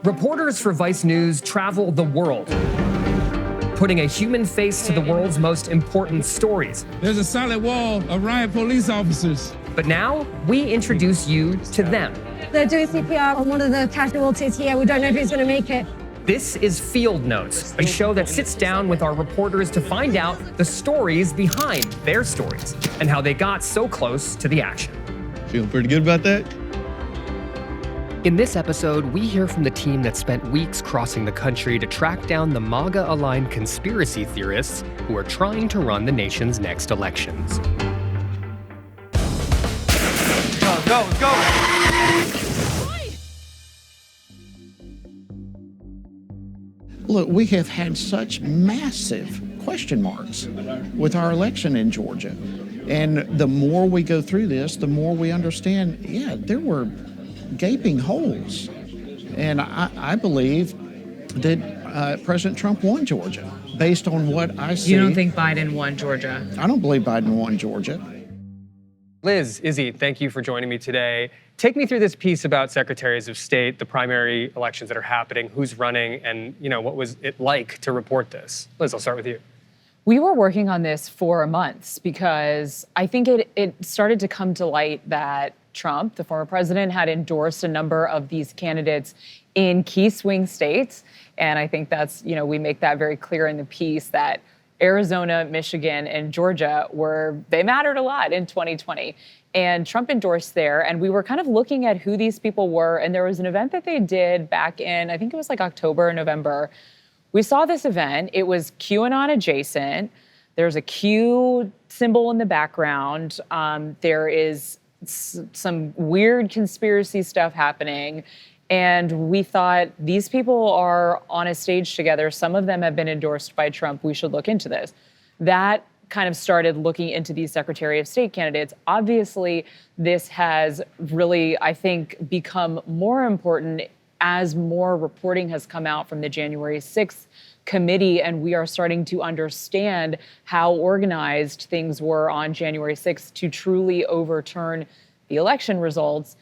Reporters for Vice News travel the world, putting a human face to the world's most important stories. There's a solid wall of riot police officers. But now, we introduce you to them. They're doing CPR on one of the casualties here. We don't know if he's going to make it. This is Field Notes, a show that sits down with our reporters to find out the stories behind their stories and how they got so close to the action. Feel pretty good about that? In this episode, we hear from the team that spent weeks crossing the country to track down the MAGA-aligned conspiracy theorists who are trying to run the nation's next elections. Go! Look, we have had such massive question marks with our election in Georgia. And the more we go through this, the more we understand, there were gaping holes. And I believe that President Trump won Georgia based on what I see. You don't think Biden won Georgia? I don't believe Biden won Georgia. Liz, Izzy, thank you for joining me today. Take me through this piece about secretaries of state, the primary elections that are happening, who's running, and what was it like to report this? Liz, I'll start with you. We were working on this for months because I think it started to come to light that Trump, the former president, had endorsed a number of these candidates in key swing states. And I think that's, we make that very clear in the piece that Arizona, Michigan, and Georgia they mattered a lot in 2020. And Trump endorsed there, and we were kind of looking at who these people were. And there was an event that they did back in, I think it was like October or November. We saw this event. It was QAnon adjacent. There's a Q symbol in the background. There is some weird conspiracy stuff happening. And we thought, these people are on a stage together. Some of them have been endorsed by Trump. We should look into this. That kind of started looking into these Secretary of State candidates. Obviously, this has really, I think, become more important as more reporting has come out from the January 6th committee, and we are starting to understand how organized things were on January 6th to truly overturn the election results.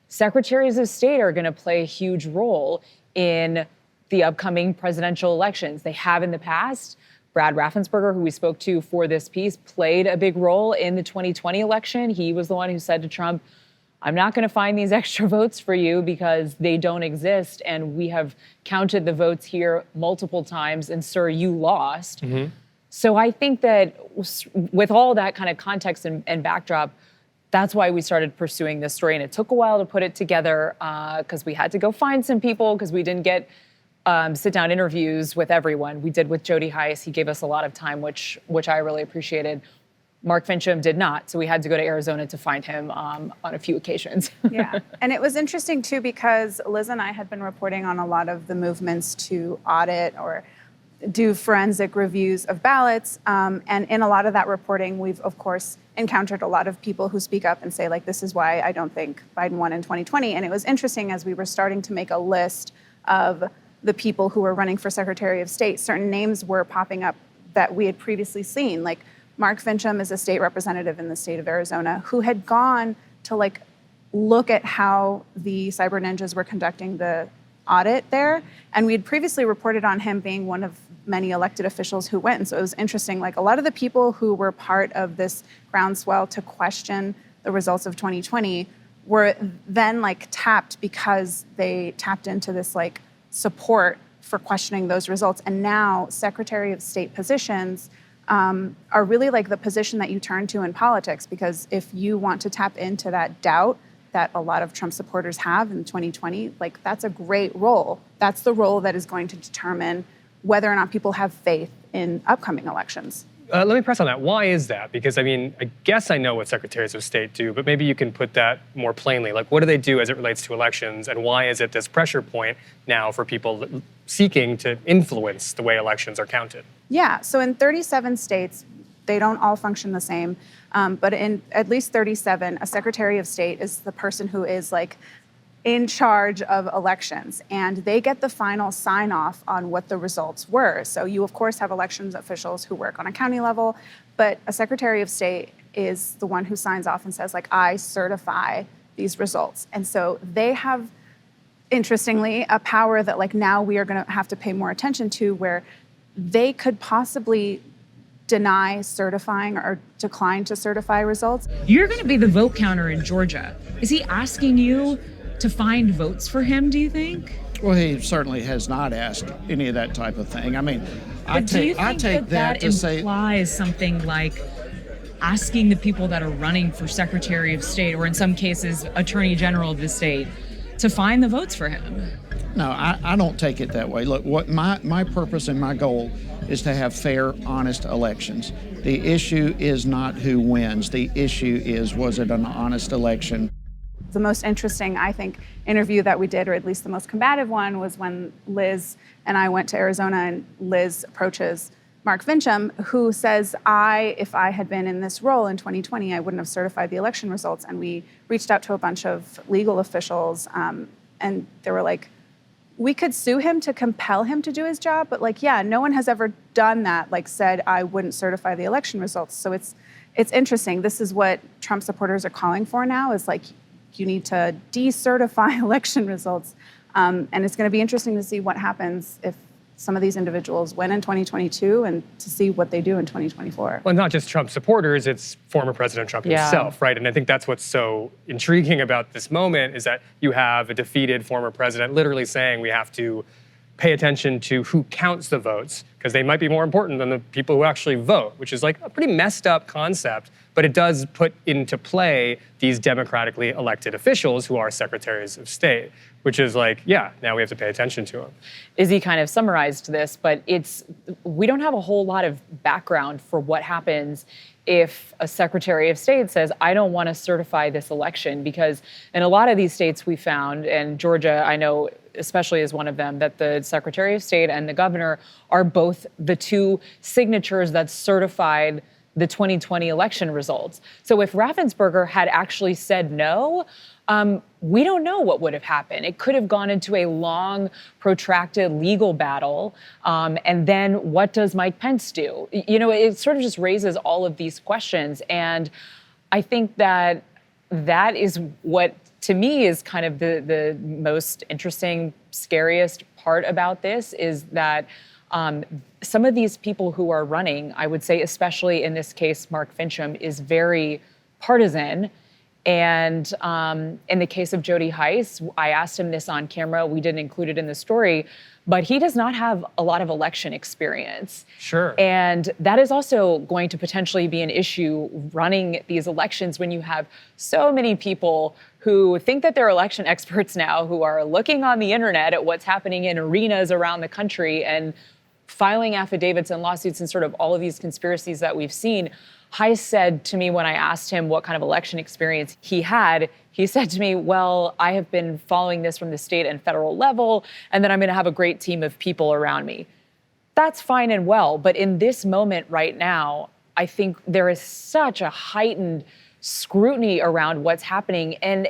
Secretaries of state are going to play a huge role in the upcoming presidential elections. They have in the past. Brad Raffensperger, who we spoke to for this piece, played a big role in the 2020 election. He was the one who said to Trump, I'm not going to find these extra votes for you because they don't exist. And we have counted the votes here multiple times. And sir, you lost. Mm-hmm. So I think that with all that kind of context and backdrop, that's why we started pursuing this story. And it took a while to put it together because we had to go find some people because we didn't get sit-down interviews with everyone. We did with Jody Heiss. He gave us a lot of time, which I really appreciated. Mark Fincham did not, so we had to go to Arizona to find him on a few occasions. Yeah, and it was interesting too because Liz and I had been reporting on a lot of the movements to audit or do forensic reviews of ballots, and in a lot of that reporting, we've of course encountered a lot of people who speak up and say like, this is why I don't think Biden won in 2020, and it was interesting as we were starting to make a list of the people who were running for Secretary of State, certain names were popping up that we had previously seen. Like Mark Fincham is a state representative in the state of Arizona who had gone to look at how the cyber ninjas were conducting the audit there. And we had previously reported on him being one of many elected officials who went. And so it was interesting, a lot of the people who were part of this groundswell to question the results of 2020 were then tapped because they tapped into this support for questioning those results. And now Secretary of State positions are really the position that you turn to in politics, because if you want to tap into that doubt that a lot of Trump supporters have in 2020, that's a great role. That's the role that is going to determine whether or not people have faith in upcoming elections. Let me press on that. Why is that? Because, I guess I know what secretaries of state do, but maybe you can put that more plainly. What do they do as it relates to elections, and why is it this pressure point now for people seeking to influence the way elections are counted? Yeah, so in 37 states, they don't all function the same, but in at least 37, a secretary of state is the person who is in charge of elections, and they get the final sign-off on what the results were. So you, of course, have elections officials who work on a county level, but a Secretary of State is the one who signs off and says, I certify these results. And so they have interestingly, a power that like now we are going to have to pay more attention to, where they could possibly deny certifying or decline to certify results. You're going to be the vote counter in Georgia. Is he asking you to find votes for him, do you think? Well, he certainly has not asked any of that type of thing. I mean, I Do you take think that to say, implies something like asking the people that are running for Secretary of State, or in some cases, Attorney General of the state, to find the votes for him? no, I don't take it that way. Look, what my purpose and my goal is to have fair, honest elections. The issue is not who wins. The issue is, was it an honest election? The most interesting, I think, interview that we did, or at least the most combative one, was when Liz and I went to Arizona, and Liz approaches Mark Vincham, who says, if I had been in this role in 2020, I wouldn't have certified the election results. And we reached out to a bunch of legal officials, and they were like, we could sue him to compel him to do his job, but like, yeah, no one has ever done that, like said, I wouldn't certify the election results. So it's interesting. This is what Trump supporters are calling for now, is like, you need to decertify election results. And it's going to be interesting to see what happens if some of these individuals win in 2022, and to see what they do in 2024. Well, not just Trump supporters, it's former President Trump himself, right? And I think that's what's so intriguing about this moment, is that you have a defeated former president literally saying we have to pay attention to who counts the votes, because they might be more important than the people who actually vote, which is like a pretty messed up concept, but it does put into play these democratically elected officials who are secretaries of state, which is like, yeah, now we have to pay attention to them. Izzy kind of summarized this, but we don't have a whole lot of background for what happens if a Secretary of State says, I don't want to certify this election, because in a lot of these states we found, and Georgia, I know especially is one of them, that the Secretary of State and the governor are both the two signatures that certified the 2020 election results. So if Raffensperger had actually said no, we don't know what would have happened. It could have gone into a long, protracted legal battle. And then what does Mike Pence do? You know, it sort of just raises all of these questions. And I think that is what, to me, is kind of the most interesting, scariest part about this, is that some of these people who are running, I would say, especially in this case, Mark Fincham, is very partisan. And in the case of Jody Heiss, I asked him this on camera. We didn't include it in the story, but he does not have a lot of election experience. Sure. And that is also going to potentially be an issue running these elections, when you have so many people who think that they're election experts now, who are looking on the internet at what's happening in arenas around the country and filing affidavits and lawsuits and sort of all of these conspiracies that we've seen. Heiss said to me, when I asked him what kind of election experience he had, he said to me, well, I have been following this from the state and federal level, and then I'm going to have a great team of people around me. That's fine and well, but in this moment right now, I think there is such a heightened scrutiny around what's happening. And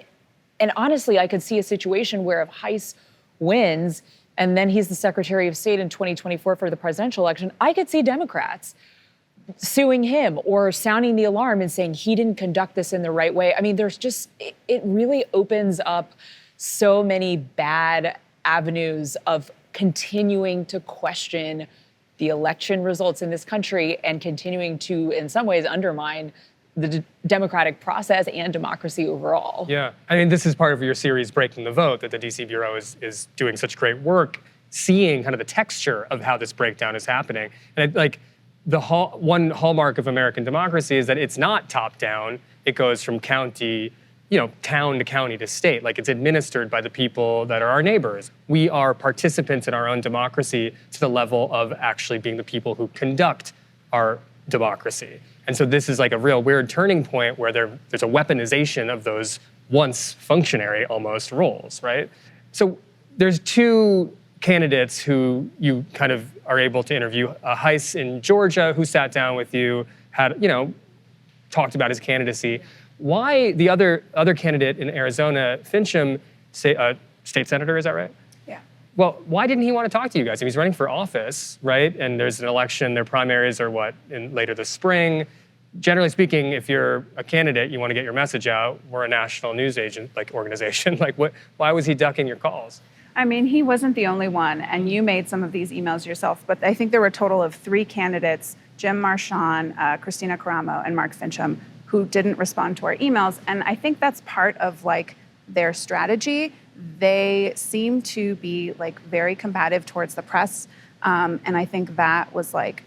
honestly, I could see a situation where if Heiss wins and then he's the Secretary of State in 2024 for the presidential election, I could see Democrats suing him or sounding the alarm and saying he didn't conduct this in the right way. I mean, there's just, it really opens up so many bad avenues of continuing to question the election results in this country and continuing to, in some ways, undermine the democratic process and democracy overall. Yeah, I mean, this is part of your series, Breaking the Vote, that the DC Bureau is doing such great work, seeing kind of the texture of how this breakdown is happening. And one hallmark of American democracy is that it's not top down. It goes from county, town to county to state. Like, it's administered by the people that are our neighbors. We are participants in our own democracy to the level of actually being the people who conduct our democracy. And so this is like a real weird turning point where there's a weaponization of those once functionary almost roles, right? So there's two candidates who you kind of are able to interview. Heiss in Georgia, who sat down with you, had, talked about his candidacy. Why the other candidate in Arizona, Fincham, state senator, is that right? Yeah. Well, why didn't he want to talk to you guys? I mean, he's running for office, right? And there's an election. Their primaries are later this spring. generally speaking, if you're a candidate, you want to get your message out. We're a national news agent, like organization. Like, why was he ducking your calls? I mean, he wasn't the only one, and you made some of these emails yourself, but I think there were a total of 3 candidates, Jim Marchand, Christina Caramo, and Mark Fincham, who didn't respond to our emails. And I think that's part of like their strategy. They seem to be like very combative towards the press. And I think that was like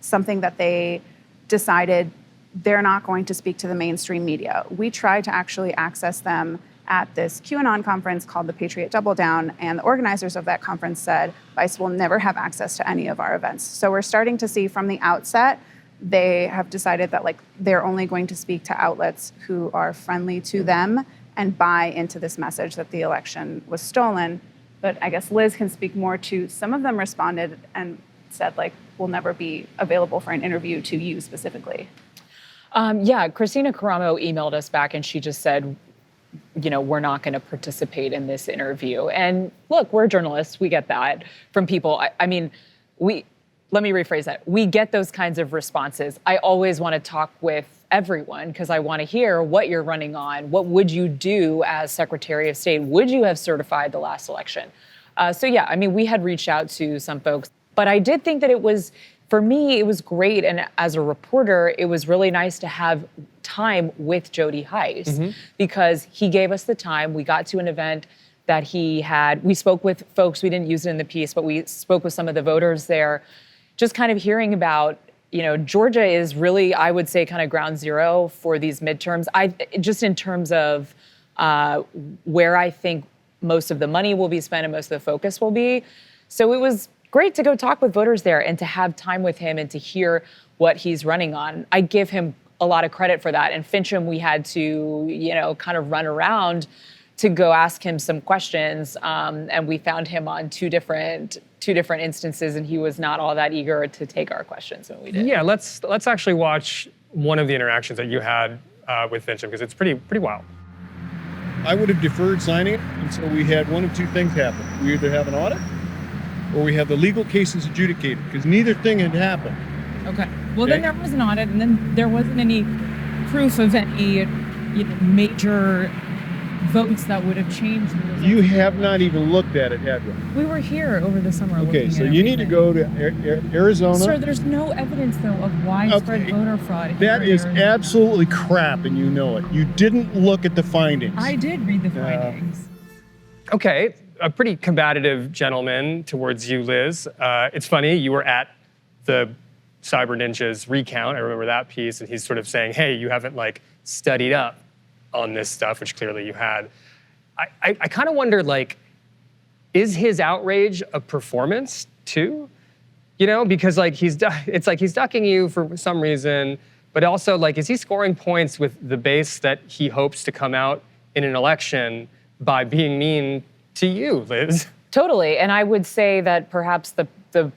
something that they decided they're not going to speak to the mainstream media. We tried to actually access them at this QAnon conference called the Patriot Double Down, and the organizers of that conference said Vice will never have access to any of our events. So we're starting to see from the outset, they have decided that like they're only going to speak to outlets who are friendly to them and buy into this message that the election was stolen. But I guess Liz can speak more to, some of them responded and said like, we'll never be available for an interview to you specifically. Yeah, Christina Caramo emailed us back and she just said, you know, we're not going to participate in this interview. And look, we're journalists. We get that from people. I mean, let me rephrase that. We get those kinds of responses. I always want to talk with everyone because I want to hear what you're running on. What would you do as Secretary of State? Would you have certified the last election? So yeah, I mean, we had reached out to some folks, but I did think that it was, for me, it was great. And as a reporter, it was really nice to have time with Jody Heiss because he gave us the time. We got to an event that he had. We spoke with folks, we didn't use it in the piece, but we spoke with some of the voters there, just kind of hearing about, you know, Georgia is really, I would say, kind of ground zero for these midterms. Just in terms of where I think most of the money will be spent and most of the focus will be. So it was great to go talk with voters there and to have time with him and to hear what he's running on. I give him a lot of credit for that. And Fincham, we had to, you know, kind of run around to go ask him some questions. And we found him on two different instances, and he was not all that eager to take our questions when we did. Yeah, let's actually watch one of the interactions that you had with Fincham, because it's pretty wild. I would have deferred signing it until we had one of two things happen. We either have an audit or we have the legal cases adjudicated, because neither thing had happened. Okay. Well, then there was an audit, and then there wasn't any proof of any, you know, major votes that would have changed the results. You have not even looked at it, have you? We were here over the summer. Okay, so you need to go to Arizona. Sir, there's no evidence, though, of widespread voter fraud. That is absolutely crap, and you know it. You didn't look at the findings. I did read the findings. Okay, a pretty combative gentleman towards you, Liz. It's funny, you were at the Cyber Ninjas recount. I remember that piece, and he's sort of saying, hey, you haven't like studied up on this stuff, which clearly you had. I kind of wonder, like, is his outrage a performance too? You know, because like it's like he's ducking you for some reason, but also like, is he scoring points with the base that he hopes to come out in an election by being mean to you, Liz? Totally, and I would say that perhaps the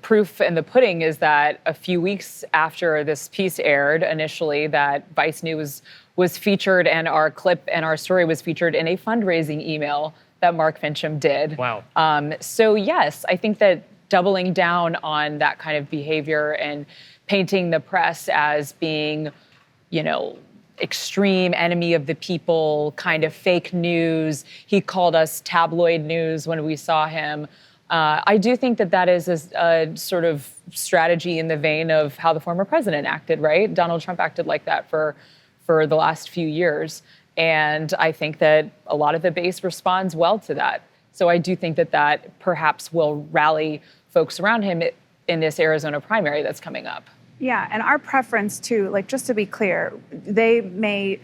proof in the pudding is that a few weeks after this piece aired initially, that Vice News was featured and our clip and our story was featured in a fundraising email that Mark Fincham did. Wow. So yes, I think that doubling down on that kind of behavior and painting the press as being, you know, extreme enemy of the people, kind of fake news. He called us tabloid news when we saw him. I do think that that is a sort of strategy in the vein of how the former president acted, right? Donald Trump acted like that for the last few years. And I think that a lot of the base responds well to that. So I do think that that perhaps will rally folks around him in this Arizona primary that's coming up. Yeah, and our preference too, like just to be clear, they may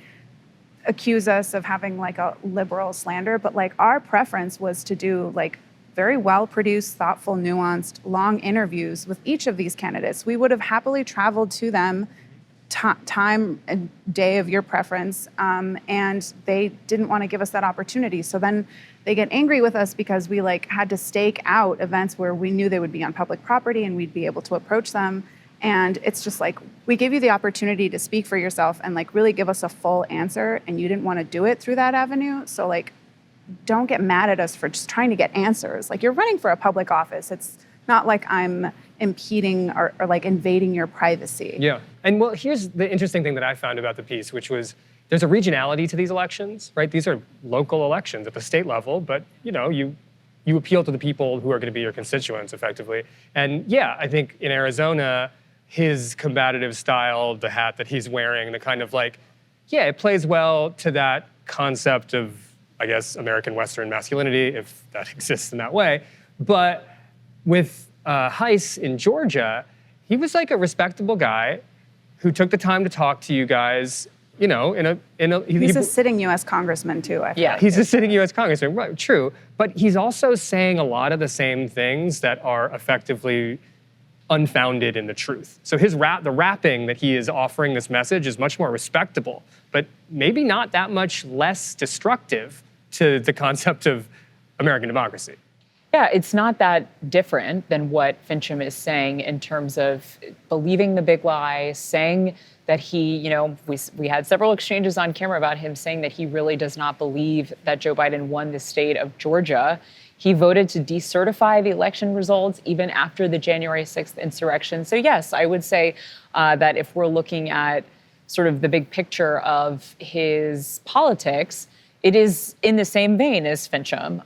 accuse us of having like a liberal slander, but like our preference was to do like very well-produced, thoughtful, nuanced, long interviews with each of these candidates. We would have happily traveled to them time and day of your preference, and they didn't want to give us that opportunity. So then they get angry with us because we like had to stake out events where we knew they would be on public property and we'd be able to approach them. And it's just like, we gave you the opportunity to speak for yourself and like really give us a full answer, and you didn't want to do it through that avenue. So like, don't get mad at us for just trying to get answers. Like, you're running for a public office. It's not like I'm impeding or like invading your privacy. Yeah. And well, here's the interesting thing that I found about the piece, which was there's a regionality to these elections, right? These are local elections at the state level, but you appeal to the people who are going to be your constituents effectively. And yeah, I think in Arizona, his combative style, the hat that he's wearing, the kind of like, yeah, it plays well to that concept of, I guess, American Western masculinity, if that exists in that way. But with Heiss in Georgia, he was like a respectable guy who took the time to talk to you guys, he's a sitting U.S. congressman too. I feel Yeah. like. He's a sitting U.S. congressman, right? True, but he's also saying a lot of the same things that are effectively unfounded in the truth. So the rapping that he is offering this message is much more respectable, but maybe not that much less destructive to the concept of American democracy. Yeah, it's not that different than what Fincham is saying in terms of believing the big lie, saying that he, we had several exchanges on camera about him saying that he really does not believe that Joe Biden won the state of Georgia. He voted to decertify the election results even after the January 6th insurrection. So yes, I would say that if we're looking at sort of the big picture of his politics, it is in the same vein as Fincham.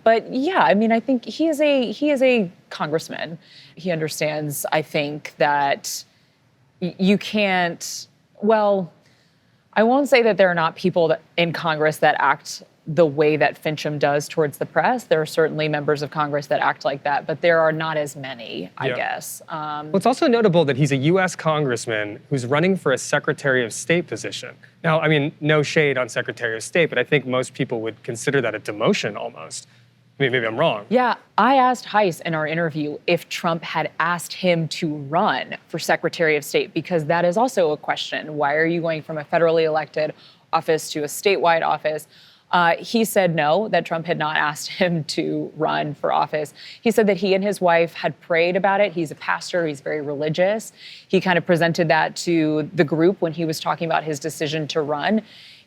But yeah, I mean, I think he is a congressman. He understands, I think, that you can't, well, I won't say that there are not people in Congress that act the way that Fincham does towards the press. There are certainly members of Congress that act like that, but there are not as many, I guess. Well, it's also notable that he's a U.S. congressman who's running for a Secretary of State position. Now, I mean, no shade on Secretary of State, but I think most people would consider that a demotion almost. I mean, maybe I'm wrong. Yeah, I asked Heiss in our interview if Trump had asked him to run for Secretary of State, because that is also a question. Why are you going from a federally elected office to a statewide office? He said no, that Trump had not asked him to run for office. He said that he and his wife had prayed about it. He's a pastor, he's very religious. He kind of presented that to the group when he was talking about his decision to run.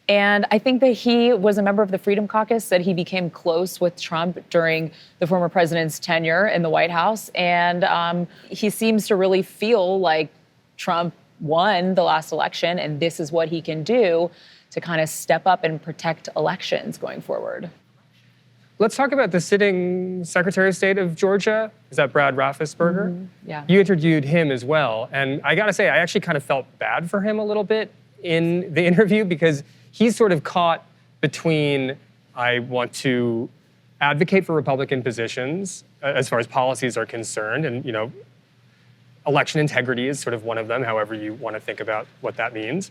And I think that he was a member of the Freedom Caucus, that he became close with Trump during the former president's tenure in the White House. And he seems to really feel like Trump won the last election, and this is what he can do to kind of step up and protect elections going forward. Let's talk about the sitting Secretary of State of Georgia. Is that Brad Raffensperger? Mm-hmm. Yeah. You interviewed him as well. And I gotta say, I actually kind of felt bad for him a little bit in the interview, because he's sort of caught between, I want to advocate for Republican positions as far as policies are concerned, and election integrity is sort of one of them, however you want to think about what that means.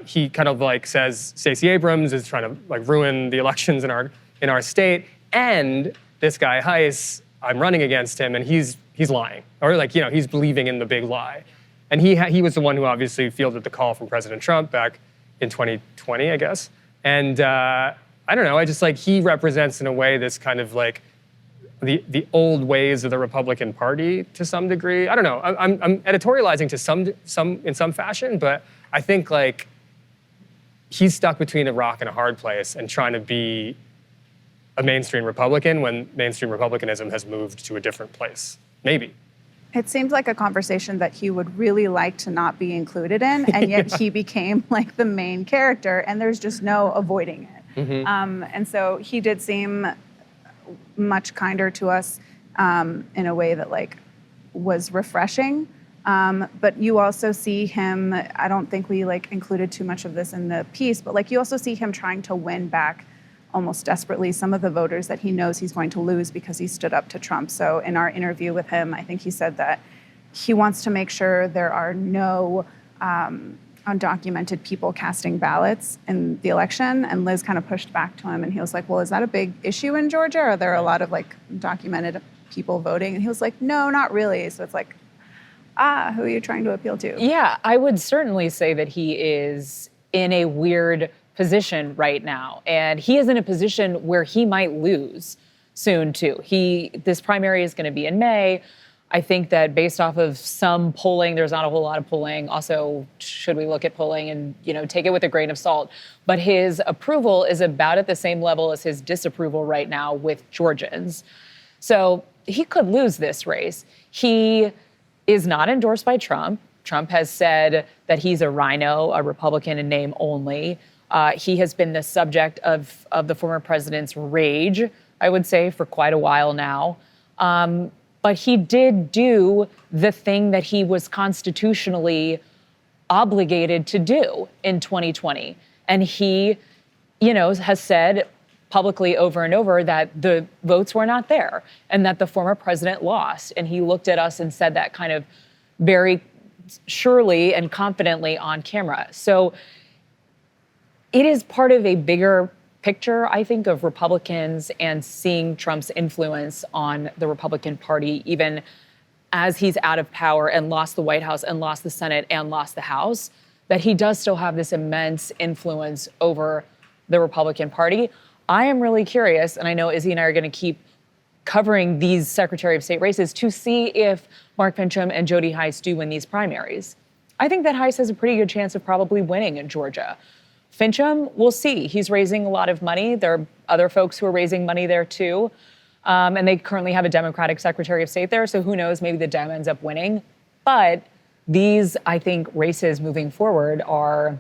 He kind of like says Stacey Abrams is trying to like ruin the elections in our state, and this guy Heiss, I'm running against him, and he's lying, or like he's believing in the big lie, and he was the one who obviously fielded the call from President Trump back in 2020, I guess, and I don't know, I just like he represents in a way this kind of like the old ways of the Republican Party to some degree. I don't know, I'm editorializing to some fashion, but I think like he's stuck between a rock and a hard place and trying to be a mainstream Republican when mainstream Republicanism has moved to a different place. Maybe. It seems like a conversation that he would really like to not be included in, and yet he became like the main character, and there's just no avoiding it. Mm-hmm. And so he did seem much kinder to us in a way that like was refreshing. But you also see him, I don't think we like included too much of this in the piece, but like you also see him trying to win back almost desperately some of the voters that he knows he's going to lose because he stood up to Trump. So in our interview with him, I think he said that he wants to make sure there are no undocumented people casting ballots in the election. And Liz kind of pushed back to him, and he was like, well, is that a big issue in Georgia? Are there a lot of like documented people voting? And he was like, no, not really. So it's like, who are you trying to appeal to? Yeah, I would certainly say that he is in a weird position right now. And he is in a position where he might lose soon too. This primary is going to be in May. I think that based off of some polling, there's not a whole lot of polling. Also, should we look at polling and take it with a grain of salt? But his approval is about at the same level as his disapproval right now with Georgians. So he could lose this race. He is not endorsed by Trump. Trump has said that he's a rhino, a Republican in name only. He has been the subject of the former president's rage, I would say, for quite a while now. But he did do the thing that he was constitutionally obligated to do in 2020. And he, has said publicly over and over that the votes were not there and that the former president lost. And he looked at us and said that kind of very surely and confidently on camera. So it is part of a bigger picture, I think, of Republicans and seeing Trump's influence on the Republican Party, even as he's out of power and lost the White House and lost the Senate and lost the House, that he does still have this immense influence over the Republican Party. I am really curious, and I know Izzy and I are going to keep covering these Secretary of State races to see if Mark Finchem and Jody Hice do win these primaries. I think that Hice has a pretty good chance of probably winning in Georgia. Finchem, we'll see. He's raising a lot of money. There are other folks who are raising money there too. And they currently have a Democratic Secretary of State there, so who knows, maybe the Dem ends up winning. But these, I think, races moving forward are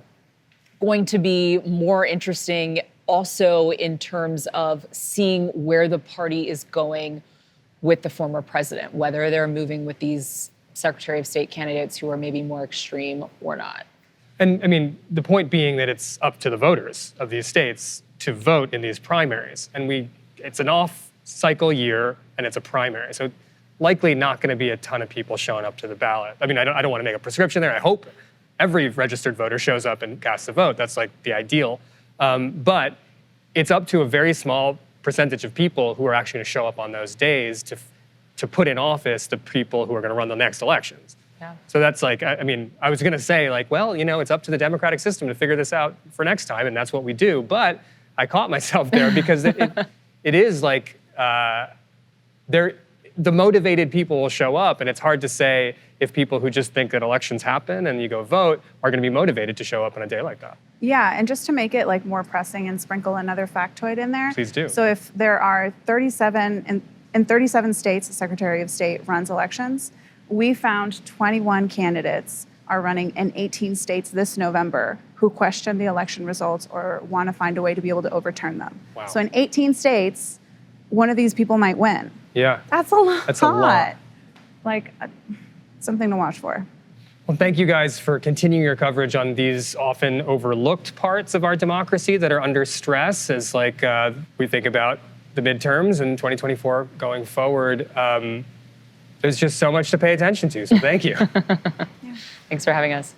going to be more interesting also in terms of seeing where the party is going with the former president, whether they're moving with these Secretary of State candidates who are maybe more extreme or not. And I mean, the point being that it's up to the voters of these states to vote in these primaries. And it's an off-cycle year and it's a primary. So likely not going to be a ton of people showing up to the ballot. I mean, I don't want to make a prescription there. I hope every registered voter shows up and casts a vote. That's like the ideal. But it's up to a very small percentage of people who are actually going to show up on those days to put in office the people who are going to run the next elections. Yeah. So that's like, I mean, I was going to say like, well, it's up to the Democratic system to figure this out for next time, and that's what we do. But I caught myself there because it is like the motivated people will show up, and it's hard to say if people who just think that elections happen and you go vote are going to be motivated to show up on a day like that. Yeah, and just to make it like more pressing and sprinkle another factoid in there. Please do. So if there are 37, in 37 states, the Secretary of State runs elections, we found 21 candidates are running in 18 states this November who question the election results or want to find a way to be able to overturn them. Wow. So in 18 states, one of these people might win. Yeah. That's a lot. That's a lot. Like, something to watch for. Well, thank you guys for continuing your coverage on these often overlooked parts of our democracy that are under stress as we think about the midterms and 2024 going forward. There's just so much to pay attention to, so thank you. Thanks for having us.